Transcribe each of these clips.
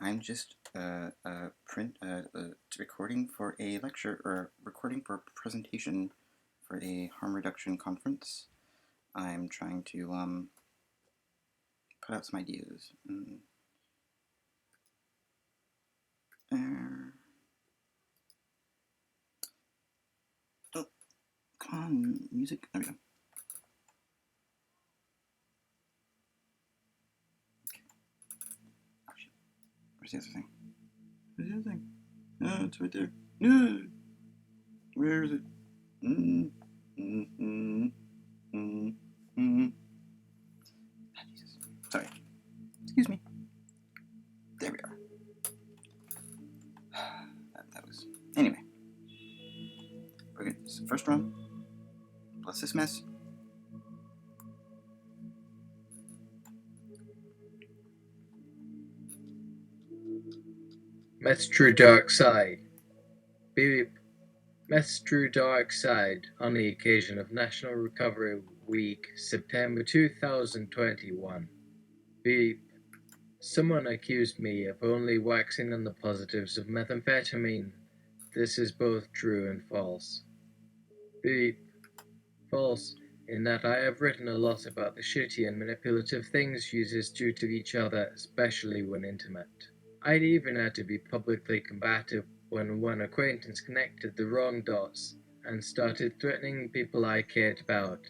I'm just recording for a lecture or recording for a presentation for a harm reduction conference. I'm trying to put out some ideas. Oh, come on, music. There we go. Oh shit. Where's the other thing? Where's the other thing? Oh, it's right there. No. Where is it? Jesus. Sorry. Excuse me. There we are. That was. Anyway. We're good. This is the first run. Bless this mess. Meth's True Dark Side. Beep. Meth's True Dark Side on the occasion of National Recovery Week, September 2021. Beep. Someone accused me of only waxing on the positives of methamphetamine. This is both true and false. Beep. False, in that I have written a lot about the shitty and manipulative things users do to each other, especially when intimate. I'd even had to be publicly combative when one acquaintance connected the wrong dots and started threatening people I cared about,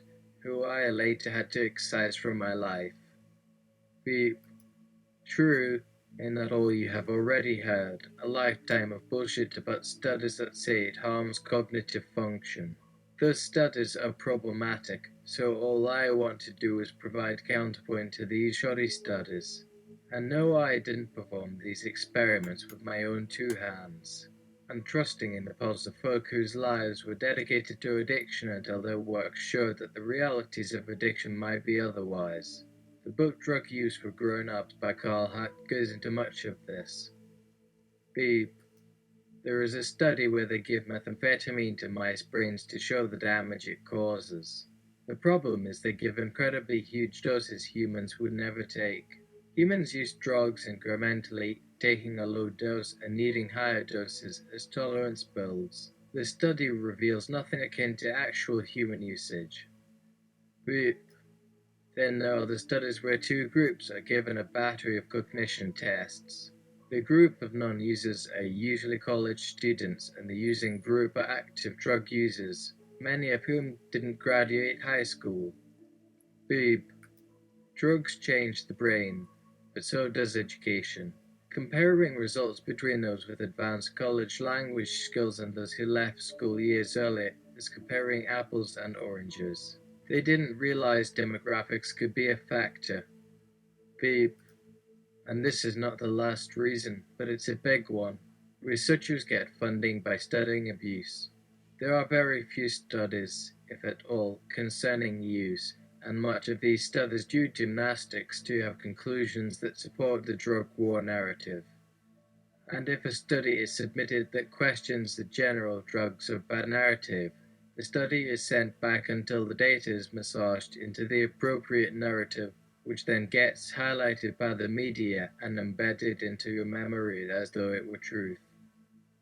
who I later had to excise from my life. Beep. True, in that all you have already heard, a lifetime of bullshit about studies that say it harms cognitive function. Those studies are problematic, so all I want to do is provide counterpoint to these shoddy studies. And no, I didn't perform these experiments with my own two hands. I'm trusting in the pulse of folk whose lives were dedicated to addiction until their work showed that the realities of addiction might be otherwise. The book Drug Use for Grown-Ups by Carl Hart goes into much of this. Beep. There is a study where they give methamphetamine to mice brains to show the damage it causes. The problem is they give incredibly huge doses humans would never take. Humans use drugs incrementally, taking a low dose and needing higher doses as tolerance builds. The study reveals nothing akin to actual human usage. Then there are the studies where two groups are given a battery of cognition tests. The group of non-users are usually college students, and the using group are active drug users, many of whom didn't graduate high school. Beep. Drugs change the brain, but so does education. Comparing results between those with advanced college language skills and those who left school years earlier is comparing apples and oranges. They didn't realize demographics could be a factor. Beep. And this is not the last reason, but it's a big one. Researchers get funding by studying abuse. There are very few studies, if at all, concerning use, and much of these studies do gymnastics to have conclusions that support the drug war narrative. And if a study is submitted that questions the general drugs are bad narrative, the study is sent back until the data is massaged into the appropriate narrative, which then gets highlighted by the media and embedded into your memory as though it were truth.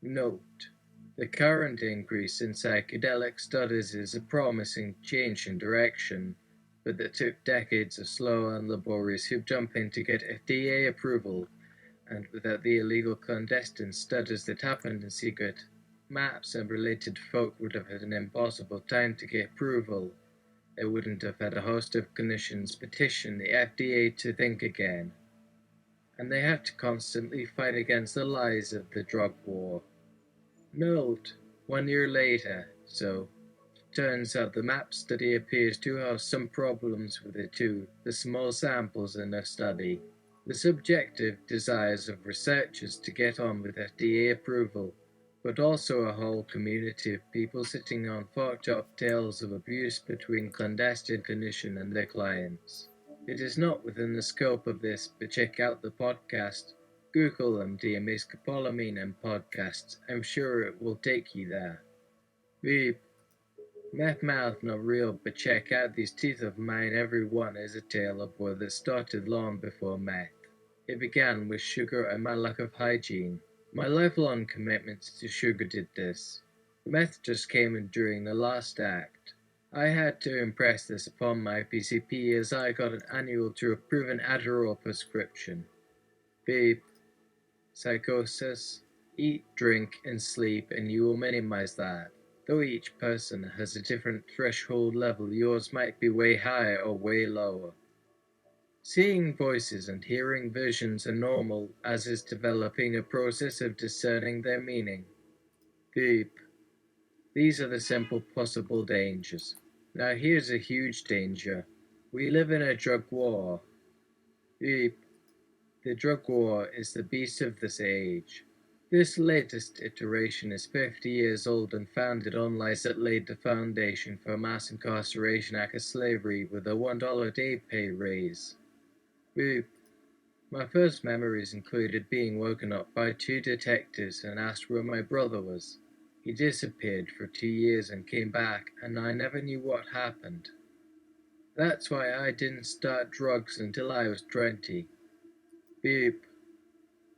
Note: the current increase in psychedelic studies is a promising change in direction, but that took decades of slow and laborious hoop jumping to get FDA approval, and without the illegal clandestine studies that happened in secret, MAPS and related folk would have had an impossible time to get approval. They wouldn't have had a host of clinicians petition the FDA to think again. And they have to constantly fight against the lies of the drug war. Note: 1 year later, so turns out the MAP study appears to have some problems with it too, the small samples in the study. The subjective desires of researchers to get on with FDA approval, but also a whole community of people sitting on fucked up tales of abuse between clandestine clinicians and their clients. It is not within the scope of this, but check out the podcast. Google MDMA scopolamine and podcasts. I'm sure it will take you there. Beep. Meth mouth not real, but check out these teeth of mine. Every one is a tale of war that started long before meth. It began with sugar and my lack of hygiene. My lifelong commitment to sugar did this. The meth just came in during the last act. I had to impress this upon my PCP as I got an annual to approve an Adderall prescription. Beep. Psychosis. Eat, drink, and sleep, and you will minimize that. Though each person has a different threshold level, yours might be way higher or way lower. Seeing voices and hearing visions are normal, as is developing a process of discerning their meaning. Beep. These are the simple possible dangers. Now here's a huge danger. We live in a drug war. Beep. The drug war is the beast of this age. This latest iteration is 50 years old and founded on lies that laid the foundation for mass incarceration after slavery with a $1 a day pay raise. Beep. My first memories included being woken up by two detectives and asked where my brother was. He disappeared for 2 years and came back, and I never knew what happened. That's why I didn't start drugs until I was 20. Beep.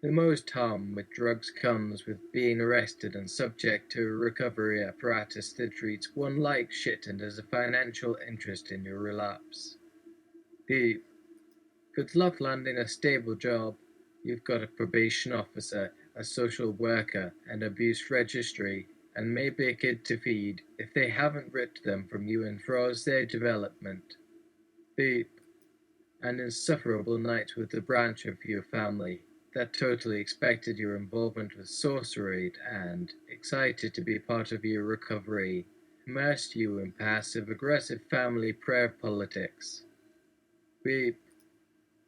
The most harm with drugs comes with being arrested and subject to a recovery apparatus that treats one like shit and has a financial interest in your relapse. Beep. Good luck landing a stable job. You've got a probation officer, a social worker, an abuse registry, and maybe a kid to feed if they haven't ripped them from you and froze their development. Beep. An insufferable night with the branch of your family that totally expected your involvement with sorcery and, excited to be part of your recovery, immersed you in passive-aggressive family prayer politics. Beep.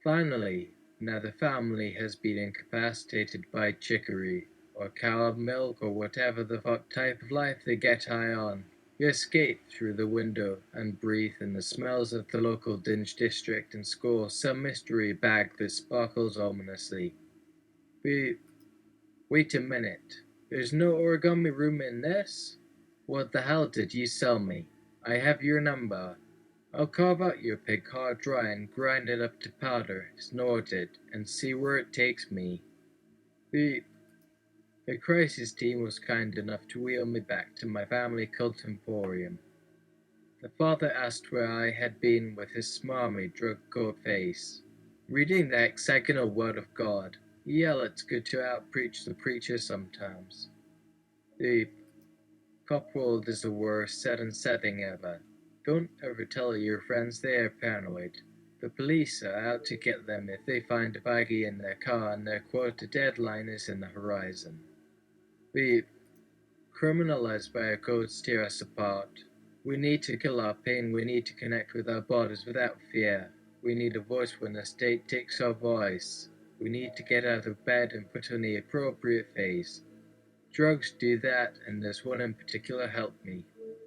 Finally, now the family has been incapacitated by chicory, or cow milk, or whatever the fuck type of life they get high on. You escape through the window and breathe in the smells of the local dinge district and score some mystery bag that sparkles ominously. Beep. Wait a minute. There's no origami room in this? What the hell did you sell me? I have your number. I'll carve out your pig hard dry and grind it up to powder, snort it, and see where it takes me. Beep. The crisis team was kind enough to wheel me back to my family cult emporium. The father asked where I had been with his smarmy, drug-coat face. Reading the hexagonal word of God. Yell, it's good to out-preach the preacher sometimes. Beep. Cop world is the worst set and setting ever. Don't ever tell your friends they are paranoid. The police are out to get them if they find a baggie in their car and their quota deadline is in the horizon. Beep. Criminalized by our codes tear us apart. We need to kill our pain, we need to connect with our bodies without fear. We need a voice when the state takes our voice. We need to get out of bed and put on the appropriate face. Drugs do that, and this one in particular helped me.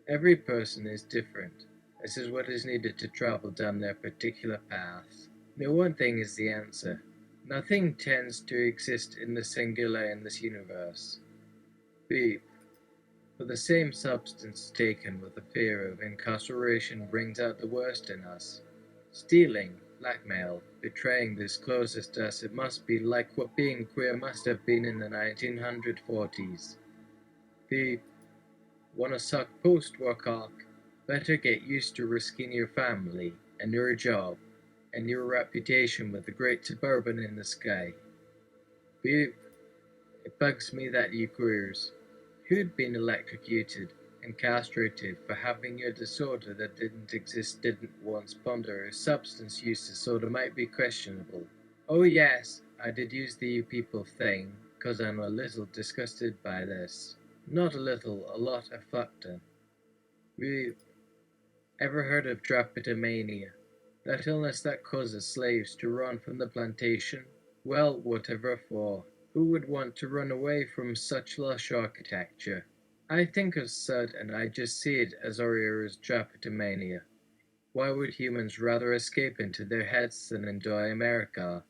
Every person is different. This is what is needed to travel down their particular path. No one thing is the answer. Nothing tends to exist in the singular in this universe. Beep. For the same substance taken with the fear of incarceration brings out the worst in us. Stealing, blackmail, betraying this closest to us, it must be like what being queer must have been in the 1940s. Beep. Wanna suck post-war cock? Better get used to risking your family, and your job, and your reputation with the great suburban in the sky. Beep. It bugs me that you queers, who'd been electrocuted and castrated for having a disorder that didn't exist, didn't once ponder if substance use disorder might be questionable. Oh yes, I did use the you people thing, 'cause I'm a little disgusted by this. Not a little, a lot of fucked. We ever heard of drapetomania? That illness that causes slaves to run from the plantation? Well, whatever for. Who would want to run away from such lush architecture? I think of Sud and I just see it as Aurira's drapetomania. Why would humans rather escape into their heads than enjoy America?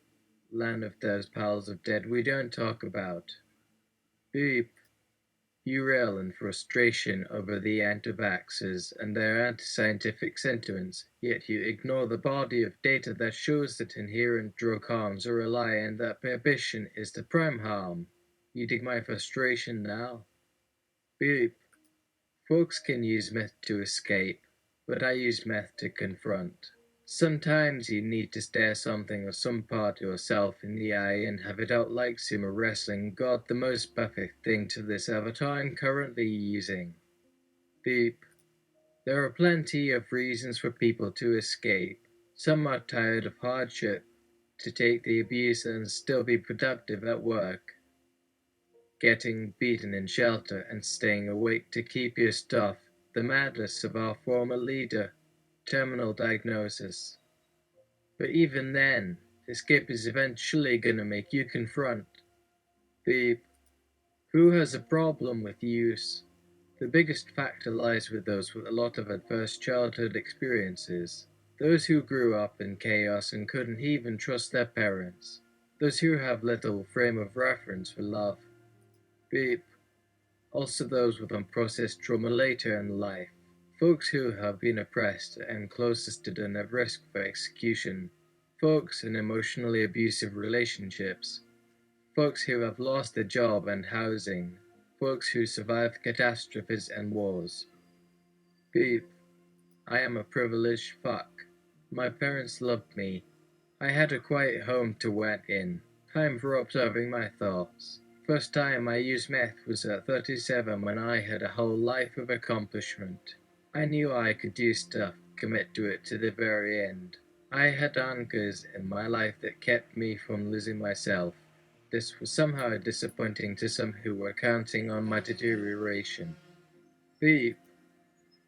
Land of those piles of dead we don't talk about. Beep. You rail in frustration over the anti-vaxxers and their anti-scientific sentiments, yet you ignore the body of data that shows that inherent drug harms are a lie and that prohibition is the prime harm. You dig my frustration now? Beep. Folks can use meth to escape, but I use meth to confront. Sometimes you need to stare something or some part of yourself in the eye and have it out like sumo wrestling. God, the most perfect thing to this avatar I'm currently using. Beep. There are plenty of reasons for people to escape. Some are tired of hardship, to take the abuse and still be productive at work. Getting beaten in shelter and staying awake to keep your stuff. The madness of our former leader. Terminal diagnosis. But even then, escape is eventually gonna make you confront. Beep. Who has a problem with use? The biggest factor lies with those with a lot of adverse childhood experiences. Those who grew up in chaos and couldn't even trust their parents. Those who have little frame of reference for love. Beep. Also those with unprocessed trauma later in life. Folks who have been oppressed and closest to the risk for execution. Folks in emotionally abusive relationships. Folks who have lost their job and housing. Folks who survived catastrophes and wars. Beep. I am a privileged fuck. My parents loved me. I had a quiet home to wet in. Time for observing my thoughts. First time I used meth was at 37 when I had a whole life of accomplishment. I knew I could do stuff, commit to it to the very end. I had anchors in my life that kept me from losing myself. This was somehow disappointing to some who were counting on my deterioration. Beep.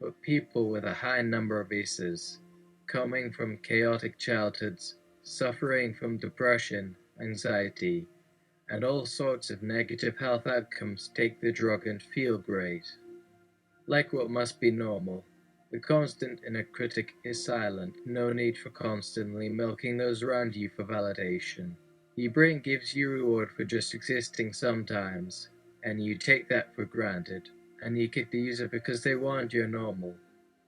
But people with a high number of ACEs, coming from chaotic childhoods, suffering from depression, anxiety, and all sorts of negative health outcomes take the drug and feel great. Like what must be normal. The constant inner critic is silent, no need for constantly milking those around you for validation. Your brain gives you reward for just existing sometimes, and you take that for granted, and you kick the user because they want your normal.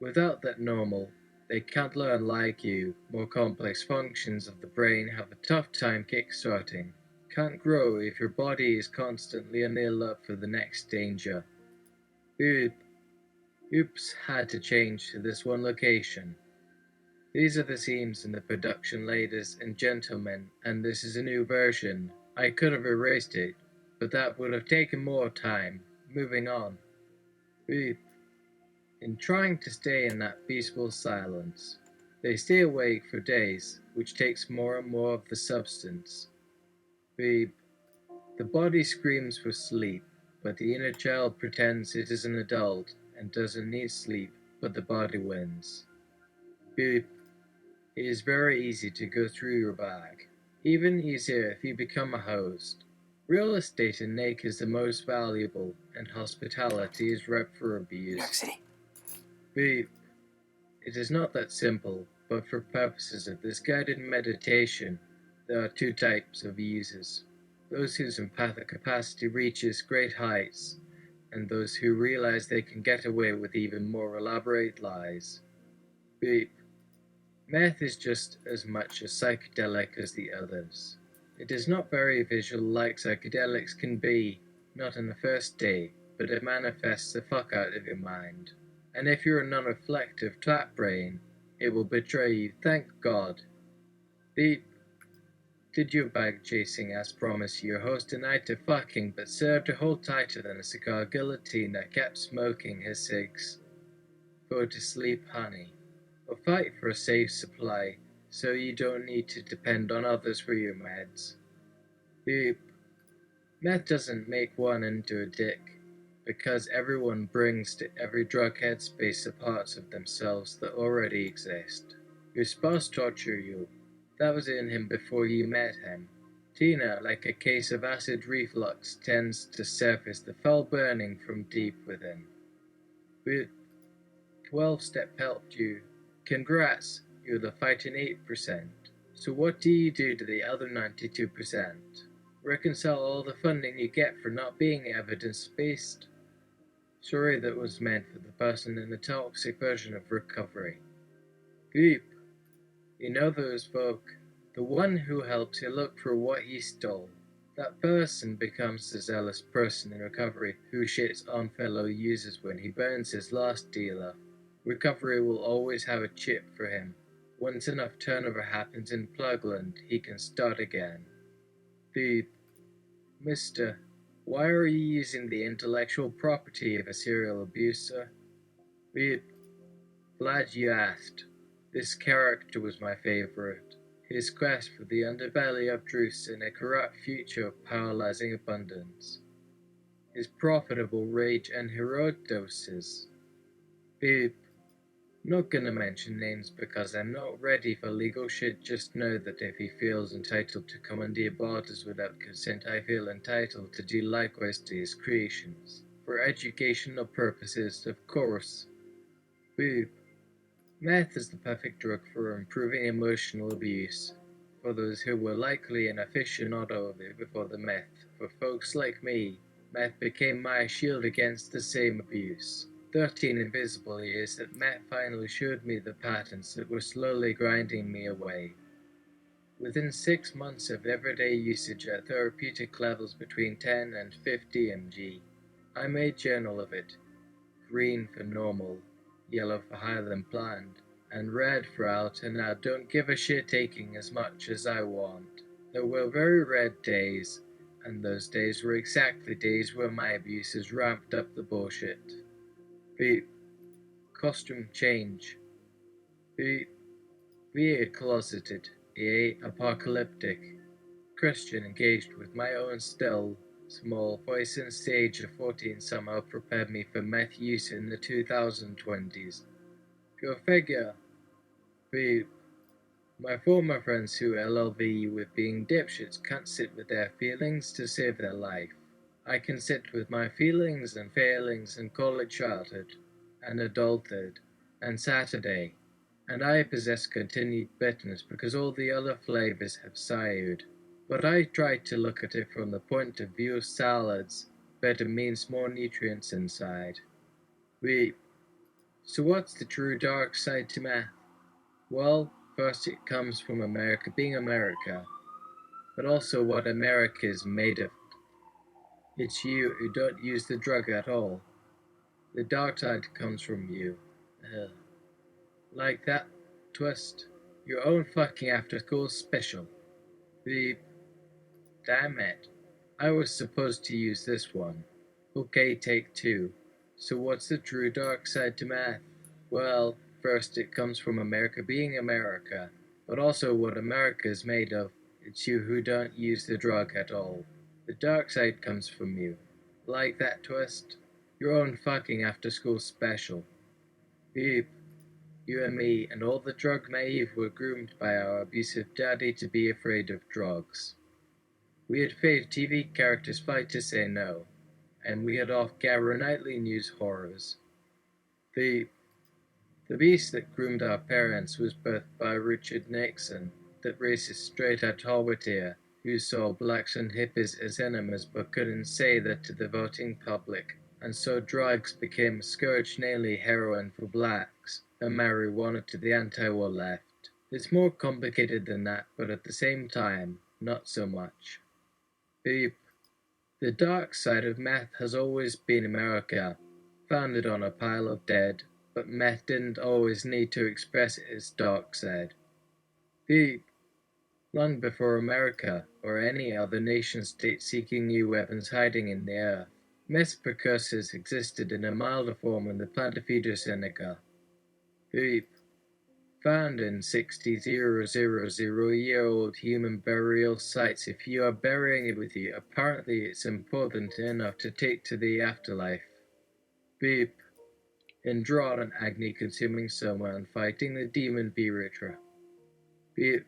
Without that normal, they can't learn like you. More complex functions of the brain have a tough time kickstarting. Can't grow if your body is constantly on the alert for the next danger. Oops had to change to this one location. These are the scenes in the production, ladies and gentlemen, and this is a new version. I could have erased it, but that would have taken more time. Moving on. Beep. In trying to stay in that peaceful silence, they stay awake for days, which takes more and more of the substance. Beep. The body screams for sleep, but the inner child pretends it is an adult and doesn't need sleep, but the body wins. Beep. It is very easy to go through your bag. Even easier if you become a host. Real estate in Nake is the most valuable, and hospitality is ripe for abuse. New York City. Beep. It is not that simple, but for purposes of this guided meditation, there are two types of users. Those whose empathic capacity reaches great heights, and those who realize they can get away with even more elaborate lies. Beep. Meth is just as much a psychedelic as the others. It is not very visual like psychedelics can be, not on the first day, but it manifests the fuck out of your mind. And if you're a non-reflective trap brain, it will betray you, thank God. Beep. Did your bag chasing ass promise your host a night of fucking but served to hold tighter than a cigar guillotine that kept smoking his cigs? Go to sleep, honey, or fight for a safe supply so you don't need to depend on others for your meds. Beep. Meth doesn't make one into a dick, because everyone brings to every drug headspace the parts of themselves that already exist. Your spouse tortured you. That was in him before you met him. Tina, like a case of acid reflux, tends to surface the foul burning from deep within. But 12-step helped you. Congrats, you're the fighting 8%. So what do you do to the other 92%? Reconcile all the funding you get for not being evidence-based? Sorry, that was meant for the person in the toxic version of recovery. Beep. You know those folk, the one who helps you look for what he stole. That person becomes the zealous person in recovery who shits on fellow users when he burns his last dealer. Recovery will always have a chip for him. Once enough turnover happens in Plugland, he can start again. Beep. Mister, why are you using the intellectual property of a serial abuser? Beep. Glad you asked. This character was my favorite. His quest for the underbelly of truth in a corrupt future of paralyzing abundance. His profitable rage and heroic doses. Beep. Not gonna mention names because I'm not ready for legal shit. Just know that if he feels entitled to commandeer borders without consent, I feel entitled to do likewise to his creations. For educational purposes, of course. Beep. Meth is the perfect drug for improving emotional abuse. For those who were likely an aficionado of it before the meth, for folks like me, meth became my shield against the same abuse. 13 invisible years that meth finally showed me the patterns that were slowly grinding me away. Within 6 months of everyday usage at therapeutic levels between 10 and 50 mg, I made journal of it. Green for normal, yellow for higher than planned, and red for out and out don't give a shit taking as much as I want. There were very red days, and those days were exactly days where my abusers ramped up the bullshit. Beep. Costume change. Beep. Be closeted, apocalyptic, Christian engaged with my own still, small voice and stage of 14 somehow prepared me for meth use in the 2020s. Go figure. Beep. My former friends who LLV with being dipshits can't sit with their feelings to save their life. I can sit with my feelings and failings and call it childhood, and adulthood, and Saturday, and I possess continued bitterness because all the other flavors have soured. But I try to look at it from the point of view of salads. Better means more nutrients inside. Beep. So what's the true dark side to math? Well, first it comes from America being America, but also what America is made of. It's you who don't use the drug at all. The dark side comes from you. Ugh. Like that twist. Your own fucking after school special. Beep. Damn it. I was supposed to use this one. Okay, take two. So what's the true dark side to math? Well, first it comes from America being America, but also what America is made of. It's you who don't use the drug at all. The dark side comes from you. Like that twist? Your own fucking after school special. Beep. You and me and all the drug naive were groomed by our abusive daddy to be afraid of drugs. We had favorite TV characters fight to say no, and we had off-camera nightly news horrors. The the beast that groomed our parents was birthed by Richard Nixon, that racist straight-out Hollywood who saw blacks and hippies as enemies but couldn't say that to the voting public, and so drugs became a scourge, namely heroin for blacks, and marijuana to the anti-war left. It's more complicated than that, but at the same time, not so much. Beep. The dark side of meth has always been America, founded on a pile of dead, but meth didn't always need to express its dark side. Beep. Long before America, or any other nation state seeking new weapons hiding in the earth, meth precursors existed in a milder form in the Plantifoetus indica. Beep. Found in 60,000-year-old human burial sites. If you are burying it with you, apparently it's important enough to take to the afterlife. Beep. In drought and agony consuming summer and fighting the demon Beritra. Beep.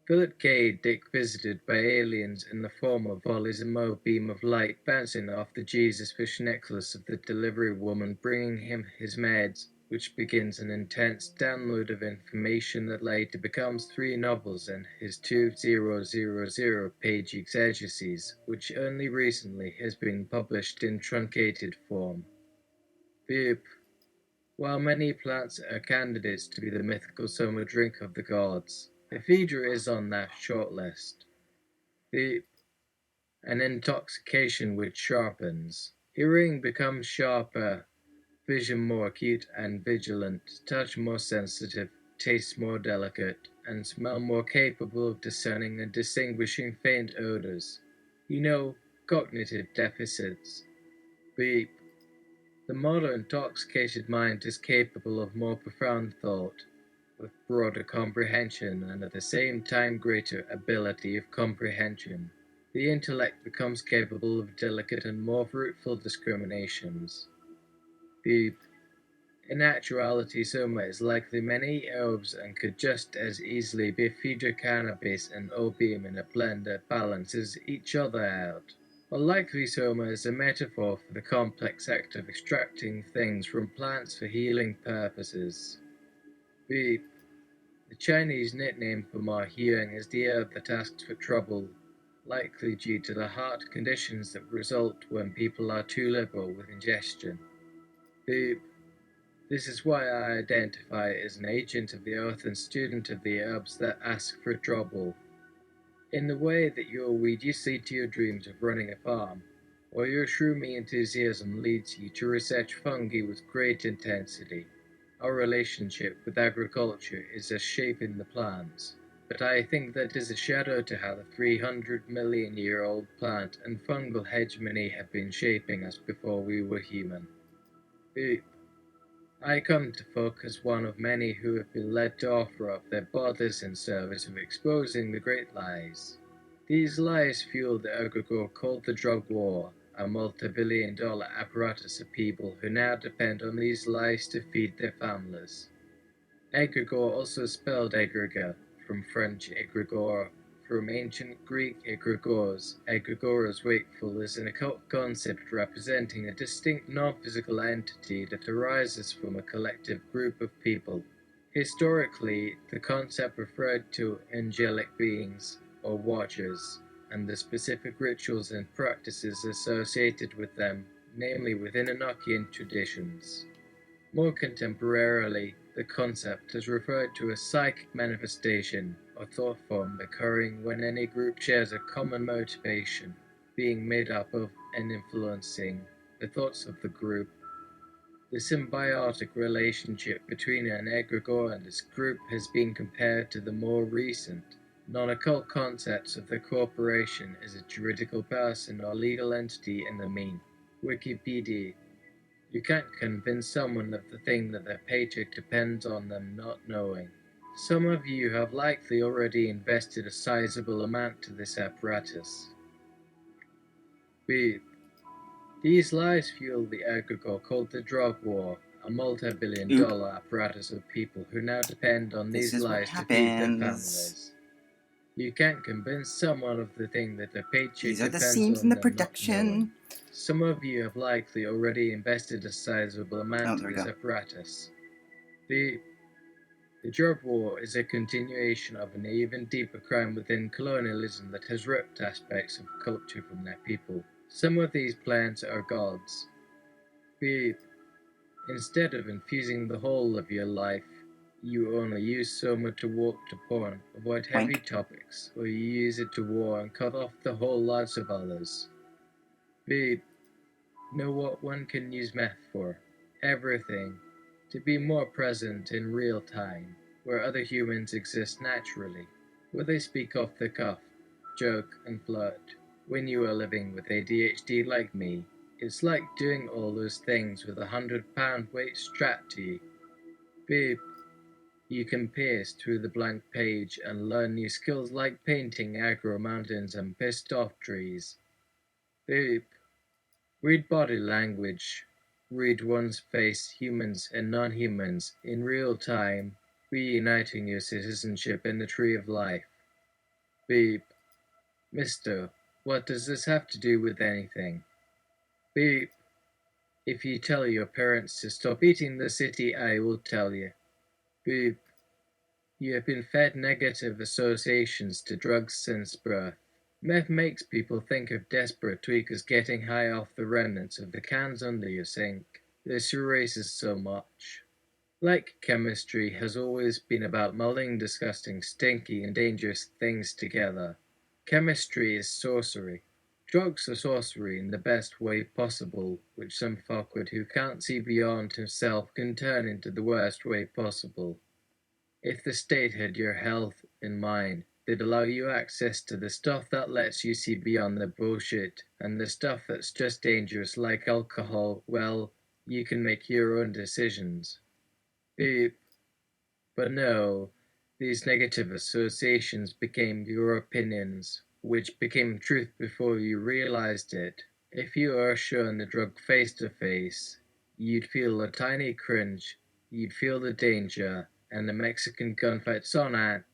Philip K. Dick visited by aliens in the form of volleys and a beam of light bouncing off the Jesus fish necklace of the delivery woman bringing him his meds, which begins an intense download of information that later becomes 3 novels and his 2000-page exegesis, which only recently has been published in truncated form. Beep. While many plants are candidates to be the mythical summer drink of the gods, ephedra is on that shortlist. Beep. An intoxication which sharpens. Hearing becomes sharper, vision more acute and vigilant, touch more sensitive, taste more delicate, and smell more capable of discerning and distinguishing faint odors. You know, cognitive deficits. Beep. The modern intoxicated mind is capable of more profound thought, with broader comprehension and at the same time greater ability of comprehension. The intellect becomes capable of delicate and more fruitful discriminations. Beep. In actuality, soma is likely many herbs and could just as easily be ephedra, cannabis, and opium in a blend that balances each other out. Or likely soma is a metaphor for the complex act of extracting things from plants for healing purposes. Beep. The Chinese nickname for Ma Huang is the herb that asks for trouble, likely due to the heart conditions that result when people are too liberal with ingestion. Beep. This is why I identify as an agent of the earth and student of the herbs that ask for trouble. In the way that your weed used to lead to your dreams of running a farm, or your shroomy enthusiasm leads you to research fungi with great intensity, our relationship with agriculture is as shaping the plants. But I think that is a shadow to how the 300 million-year-old plant and fungal hegemony have been shaping us before we were human. I come to folk as one of many who have been led to offer up their bodies in service of exposing the great lies. These lies fuel the egregore called the drug war, a multi-billion-dollar apparatus of people who now depend on these lies to feed their families. Egregore, also spelled egregore, from French egregore, from ancient Greek egregores. Egregoras wakeful is an occult concept representing a distinct non-physical entity that arises from a collective group of people. Historically, the concept referred to angelic beings, or watchers, and the specific rituals and practices associated with them, namely within Enochian traditions. More contemporarily, the concept is referred to as psychic manifestation, or thought form occurring when any group shares a common motivation, being made up of and influencing the thoughts of the group. The symbiotic relationship between an egregore and its group has been compared to the more recent, non-occult concepts of the corporation as a juridical person or legal entity in the mean. Wikipedia. You can't convince someone of the thing that their paycheck depends on them not knowing. Some of you have likely already invested a sizable amount to this apparatus. Beep. These lies fuel the egregore called the drug war, a multi-billion-dollar apparatus of people who now depend on these lies to feed their families. You can't convince someone of the thing that their paycheck These are the depends scenes on in the them not production. knowing. Some of you have likely already invested a sizable amount there to we this go. apparatus. The drug war is a continuation of an even deeper crime within colonialism that has ripped aspects of culture from their people. Some of these plants are gods. Beep. Instead of infusing the whole of your life, you only use soma to walk to porn, avoid heavy topics, or you use it to war and cut off the whole lives of others. Beep. Know what one can use meth for? Everything. To be more present in real time, where other humans exist naturally, where they speak off the cuff, joke and flirt. When you are living with ADHD like me, it's like doing all those things with a 100-pound weight strapped to you. Beep. You can pierce through the blank page and learn new skills like painting aggro mountains and pissed off trees. Beep. Read body language. Read one's face, humans and non-humans, in real time, reuniting your citizenship in the tree of life. Beep. Mister, what does this have to do with anything? Beep. If you tell your parents to stop eating the city, I will tell you. Beep. You have been fed negative associations to drugs since birth. Meth makes people think of desperate tweakers getting high off the remnants of the cans under your sink. This erases so much. Like chemistry has always been about melding disgusting, stinky, and dangerous things together. Chemistry is sorcery. Drugs are sorcery in the best way possible, which some fuckwit who can't see beyond himself can turn into the worst way possible. If the state had your health in mind, they'd allow you access to the stuff that lets you see beyond the bullshit, and the stuff that's just dangerous like alcohol, well, you can make your own decisions. Beep. But no, these negative associations became your opinions, which became truth before you realized it. If you are shown the drug face to face, you'd feel a tiny cringe, you'd feel the danger, and the Mexican gunfight sonak,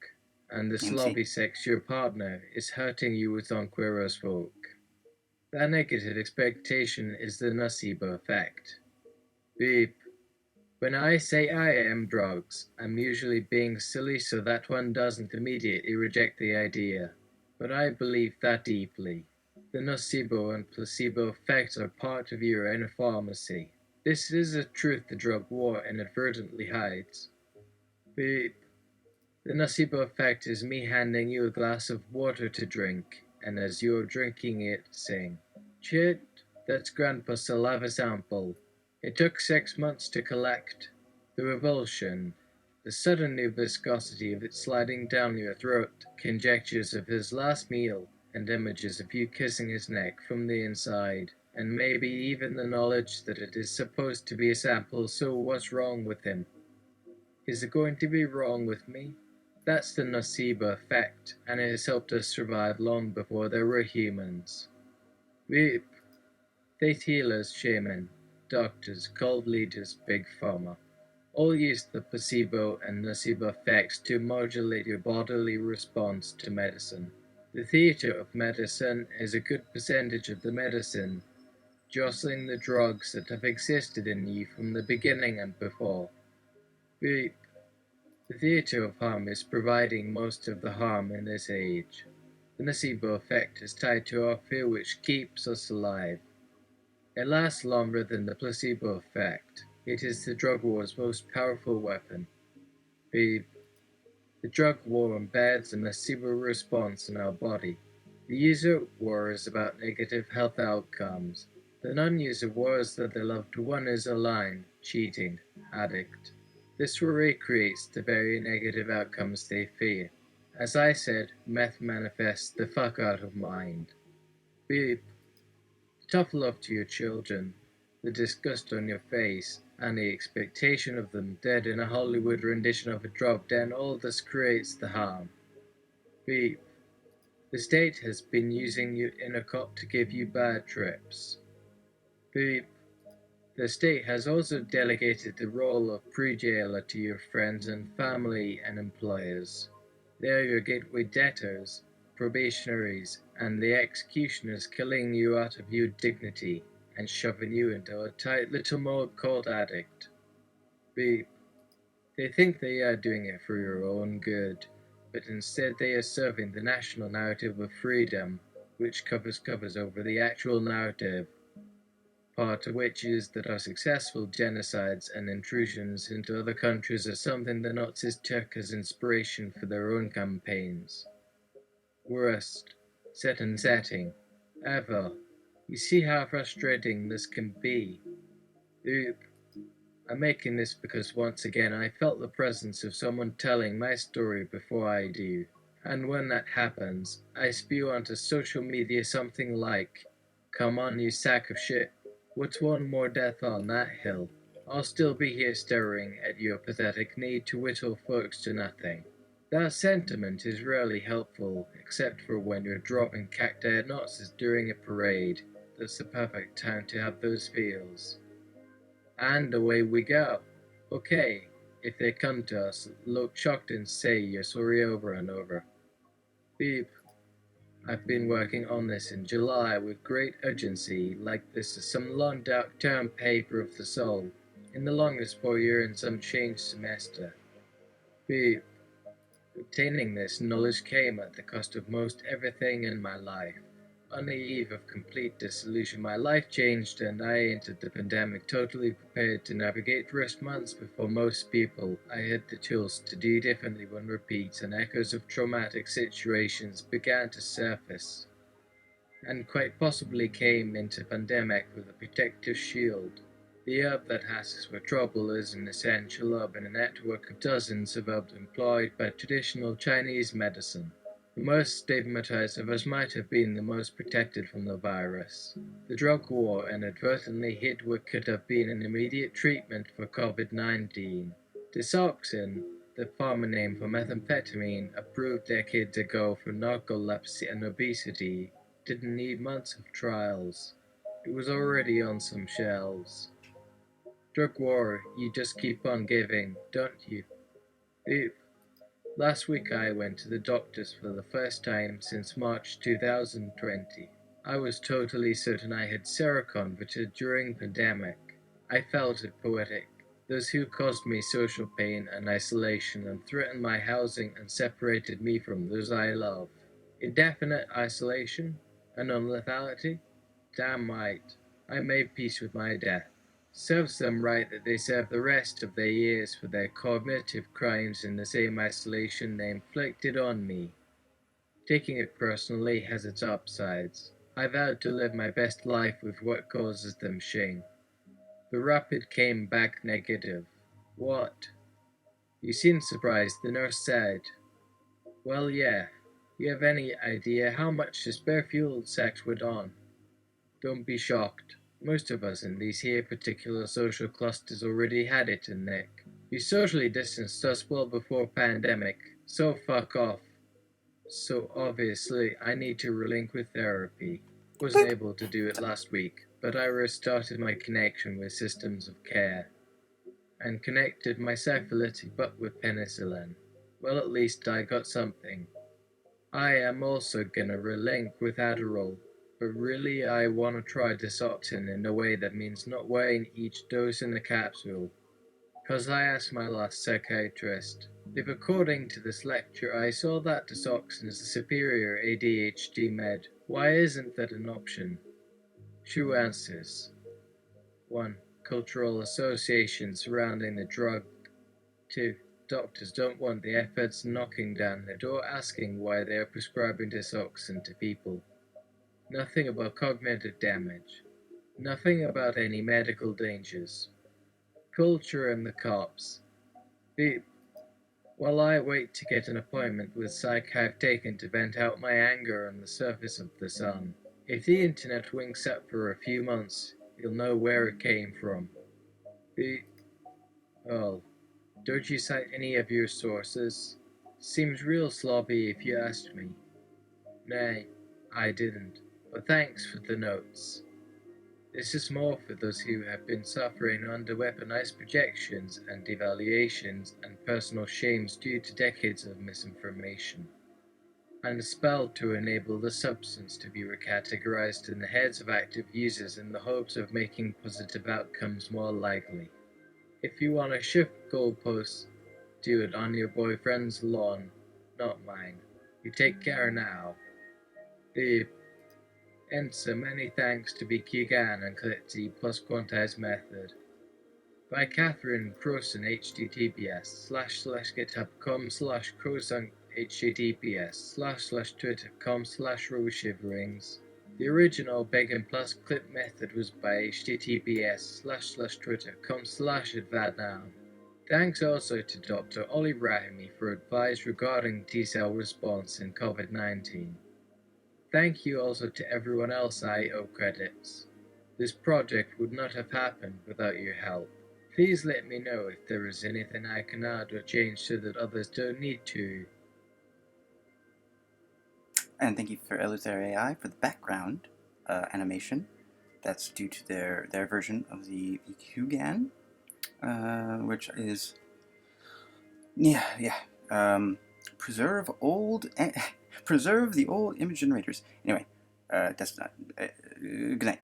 and the MC? slobby sex your partner is hurting you with Onqueros folk. That negative expectation is the nocebo effect. Beep. When I say I am drugs, I'm usually being silly so that one doesn't immediately reject the idea. But I believe that deeply. The nocebo and placebo effects are part of your inner pharmacy. This is a truth the drug war inadvertently hides. Beep. The nocebo effect is me handing you a glass of water to drink, and as you're drinking it, saying, "Chit, that's Grandpa's saliva sample. It took 6 months to collect." The revulsion, the sudden new viscosity of it sliding down your throat, conjectures of his last meal, and images of you kissing his neck from the inside, and maybe even the knowledge that it is supposed to be a sample, so what's wrong with him? Is it going to be wrong with me? That's the nocebo effect, and it has helped us survive long before there were humans. Weep. Faith healers, shaman, doctors, cult leaders, big pharma, all use the placebo and nocebo effects to modulate your bodily response to medicine. The theater of medicine is a good percentage of the medicine, jostling the drugs that have existed in you from the beginning and before. Weep. The theater of harm is providing most of the harm in this age. The nocebo effect is tied to our fear which keeps us alive. It lasts longer than the placebo effect. It is the drug war's most powerful weapon. The drug war embeds a nocebo response in our body. The user war is about negative health outcomes. The non-user war is that their loved one is a line, cheating, addict. This array creates the very negative outcomes they fear. As I said, meth manifests the fuck out of mind. Beep. Tough love to your children, the disgust on your face, and the expectation of them dead in a Hollywood rendition of a drop den, all this creates the harm. Beep. The state has been using your inner cop to give you bad trips. Beep. The state has also delegated the role of pre-jailer to your friends and family and employers. They are your gateway debtors, probationaries, and the executioners killing you out of your dignity and shoving you into a tight little mold called addict. Beep. They think they are doing it for your own good, but instead they are serving the national narrative of freedom, which covers over the actual narrative, part of which is that our successful genocides and intrusions into other countries are something the Nazis took as inspiration for their own campaigns. Worst set and setting ever. You see how frustrating this can be. Oop. I'm making this because once again I felt the presence of someone telling my story before I do. And when that happens, I spew onto social media something like, "Come on, you sack of shit. What's one more death on that hill? I'll still be here staring at your pathetic need to whittle folks to nothing." That sentiment is rarely helpful, except for when you're dropping cacti at Nazis during a parade. That's the perfect time to have those feels. And away we go. Okay, if they come to us, look shocked and say you're sorry over and over. Beep. I've been working on this in July with great urgency, like this is some longed out term paper of the soul, in the longest 4-year and some change semester. Beep. Obtaining this knowledge came at the cost of most everything in my life. On the eve of complete dissolution, my life changed and I entered the pandemic totally prepared to navigate through months before most people. I had the tools to do differently when repeats and echoes of traumatic situations began to surface, and quite possibly came into pandemic with a protective shield. The herb that asks for trouble is an essential herb in a network of dozens of herbs employed by traditional Chinese medicine. The most stigmatized of us might have been the most protected from the virus. The drug war inadvertently hit what could have been an immediate treatment for COVID-19. Desoxin, the pharma name for methamphetamine, approved decades ago for narcolepsy and obesity, didn't need months of trials. It was already on some shelves. Drug war, you just keep on giving, don't you? Oop. Last week I went to the doctors for the first time since March 2020. I was totally certain I had seroconverted during pandemic. I felt it poetic. Those who caused me social pain and isolation and threatened my housing and separated me from those I love. Indefinite isolation and non-lethality? Damn right. I made peace with my death. Serves them right that they serve the rest of their years for their cognitive crimes in the same isolation they inflicted on me. Taking it personally has its upsides. I vowed to live my best life with what causes them shame. The rapid came back negative. What? You seem surprised, the nurse said. Well, yeah. You have any idea how much the spare-fueled sex went on? Don't be shocked. Most of us in these here particular social clusters already had it in Nick. You socially distanced us well before pandemic, so fuck off. So obviously I need to relinquish therapy. Wasn't able to do it last week, but I restarted my connection with systems of care and connected my syphilitic butt with penicillin. Well, at least I got something. I am also gonna relinquish Adderall, but really I wanna try Desoxin in a way that means not weighing each dose in the capsule. Cause I asked my last psychiatrist, if according to this lecture I saw that Desoxin is a superior ADHD med, why isn't that an option? She answers. 1. Cultural association surrounding the drug. 2. Doctors don't want the efforts knocking down the door asking why they are prescribing Desoxin to people. Nothing about cognitive damage. Nothing about any medical dangers. Culture and the cops. Beep. While I wait to get an appointment with psych I've taken to vent out my anger on the surface of the sun. If the internet winks up for a few months, you'll know where it came from. Beep. Well, don't you cite any of your sources? Seems real sloppy if you asked me. Nay, I didn't, but thanks for the notes. This is more for those who have been suffering under weaponized projections and devaluations and personal shames due to decades of misinformation, and a spell to enable the substance to be recategorized in the heads of active users in the hopes of making positive outcomes more likely. If you want to shift goalposts, do it on your boyfriend's lawn, not mine. You take care now. The Answer many thanks to BQGAN and Clitzy plus Quantize Method. By Catherine Crowson https://github.com/crowson https://twitter.com/roshiverings. The original Bacon Plus Clip method was by https://twitter.com/advatnow. Thanks also to Dr. Ollie Rahimi for advice regarding T-cell response in COVID-19. Thank you also to everyone else I owe credits. This project would not have happened without your help. Please let me know if there is anything I can add or change so that others don't need to. And thank you for Eleuthère AI for the background animation. That's due to their version of the BQGAN, which is preserve the old image generators. Anyway, that's not. Good night.